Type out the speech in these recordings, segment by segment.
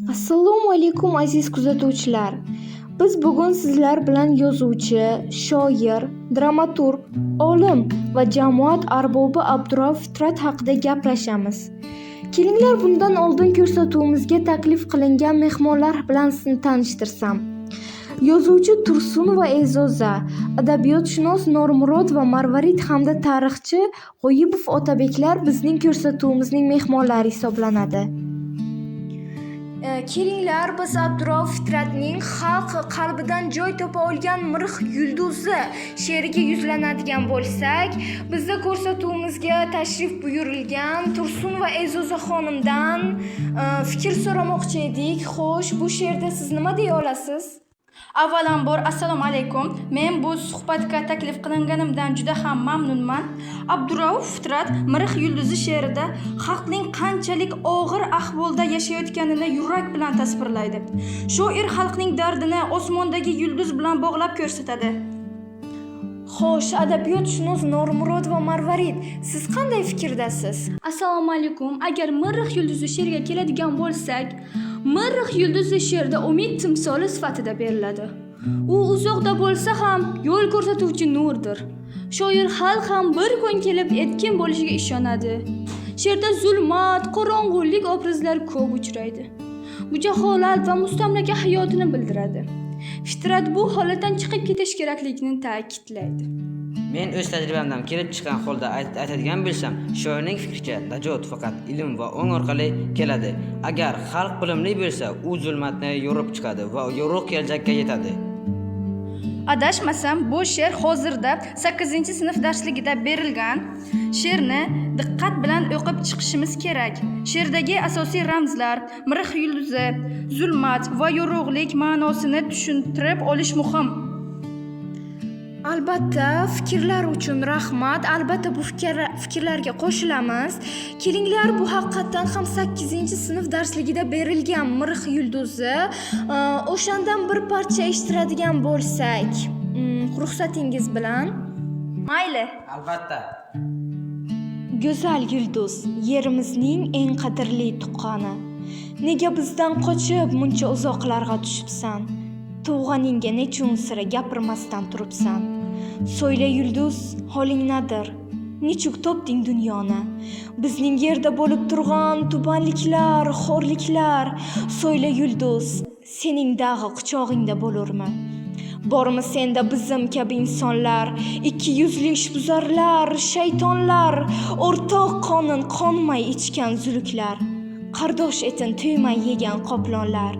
Assalomu alaykum aziz kuzatuvchilar. Biz bugun sizlar bilan yozuvchi, shoir, dramaturg, olim va jamoat arbobi Abdurauf Fitrat haqida gaplashamiz. Kelinglar bundan oldin ko'rsatuvimizga taklif qilingan mehmonlar bilan sizni tanishtirsam. Yozuvchi Tursun va E'zoza, adabiyotshunos Normurod va Marvarid hamda tarixchi G'oyibov Otabeklar bizning ko'rsatuvimizning mehmonlari hisoblanadi. Kelinglar biz Abdurauf Fitratning xalq qalbidan joy topa olgan Miriq yulduzi she'riga yuzlanadigan bo'lsak, bizda ko'rsatuvimizga tashrif buyurilgan Tursun va E'zoza xonimdan fikr so'ramoqchi edik. Xo'sh, bu she'rda siz nima deya olasiz? Avvalambor assalomu alaykum. Men bu suhbatga taklif qilinganimdan juda ham mamnunman. Abdurauf Fitrat Miriq yulduzi she'rida xalqning qanchalik og'ir ahvolda yashayotganini yurak bilan tasvirlaydi. Shoir xalqning dardini osmondagi yulduz bilan bog'lab ko'rsatadi. Xo'sh, adabiyotshunos Normurod va Marvarid, siz qanday fikrdasiz? Assalomu alaykum. Agar Miriq yulduzi she'riga keladigan bo'lsak, Miriq yulduzi she'rda umid timsoli sifatida beriladi. U uzoqda bo'lsa ham yo'l ko'rsatuvchi nurdir. Shoir xalq ham bir kun kelib etkin bo'lishiga ishonadi. She'rda zulmat, qorong'ulik obrazlari ko'p uchraydi. Bu jaholat va mustamlaka hayotini bildiradi. Fitrat bu holatdan chiqib ketish kerakligini ta'kidlaydi. Men o'z tajribamdan kelib chiqqan holda aytadigan bo'lsam, shoirning fikricha najot faqat ilm va ong orqali keladi. Agar xalq bilimli bo'lsa, u zulmatni yorib chiqadi va yorug' kelajakka yetadi. Adashmasam, bu she'r hozirda 8-sinf darsligida berilgan. She'rni diqqat bilan o'qib chiqishimiz kerak. She'rdagi asosiy ramzlar, Miriq yulduzi, zulmat va yorug'lik ma'nosini tushuntirib olish muhim. Albatta, fikrlar uchun rahmat. Albatta bu fikrlarga qo'shilamiz. Kelinglar, bu haqiqatan ham 8-sinf darsligida berilgan Miriq yulduzi. O'shandan bir parcha eshittiradigan bo'lsak, ruxsatingiz bilan. Mayli. Albatta. Go'zal yulduz, yerimizning eng qadrli tuqqani. Nega bizdan qochib muncha uzoqlarga tushibsan? Tug'aningga nechun sira gapirmasdan turibsan? So'yla yulduz, holing nadir? Nechuk topding dunyoni? Bizning yerda bo'lib turgan tubanliklar, xo'rliklar. So'yla yulduz, sening dag'i quchog'ingda bo'lurmi? Bormi senda bizim kabi insonlar, ikki yuzli ishbuzarlar, shaytonlar, o'rtoq qonin qonmay ichgan zuluklar, qardosh etin to'ymay yegan qoplonlar?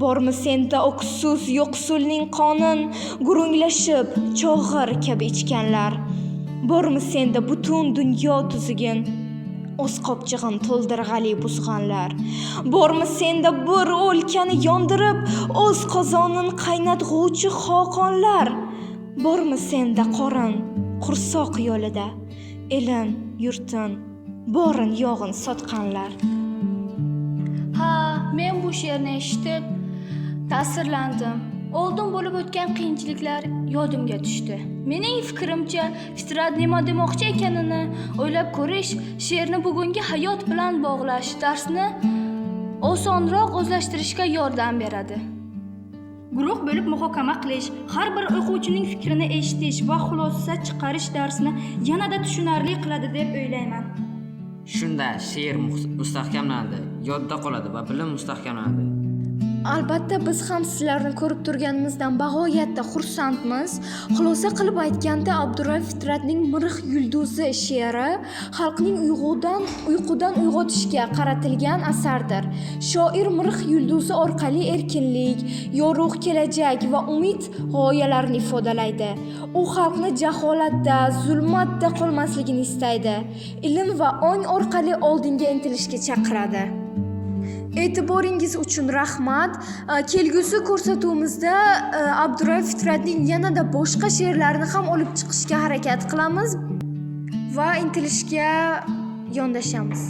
Bormi senda oqsuz yo'qsulning qonin gurunglashib cho'g'ir kabi ichganlar? Bormi senda butun dunyo tuzigin o'z qopchig'in to'ldirg'ali buzg'anlar? Bormi senda bir o'lkani yondirib o'z qozonin qaynatg'uvchi xoqonlar? Bormi senda qorin qursoq yo'lida elin yurtin borin yog'in sotqanlar? Ha, men bu she'rni eshitib ta'sirlandim. Oldin bo'lib o'tgan qiyinchiliklar yodimga tushdi. Mening fikrimcha, Fitrat nima demoqchi ekanini o'ylab ko'rish she'rni bugungi hayot bilan bog'lash, darsni osonroq o'zlashtirishga yordam beradi. Guruh bo'lib muhokama qilish, har bir o'quvchining fikrini eshitish va xulosa chiqarish darsni yanada tushunarli qiladi deb o'ylayman. Shunda she'r mustahkamlanadi, yodda qoladi va bilim mustahkamlanadi. Albatta biz ham sizlarni ko'rib turganimizdan bag'oyatda xursandmiz. Xulosa qilib aytganda, Abdurauf Fitratning Miriq yulduzi she'ri xalqning uyqudan uyg'otishga qaratilgan asardir. Shoir Miriq yulduzi orqali erkinlik, yorug' kelajak va umid g'oyalarini ifodalaydi. U xalqni jaholatda, zulmatda qolmasligini istaydi. Ilm va ong orqali oldinga intilishga chaqiradi. E'tiboringiz uchun rahmat. Kelgusi ko'rsatuvimizda Abdurauf Fitratning yanada boshqa she'rlarini ham olib chiqishga harakat qilamiz va intilishga yondashamiz.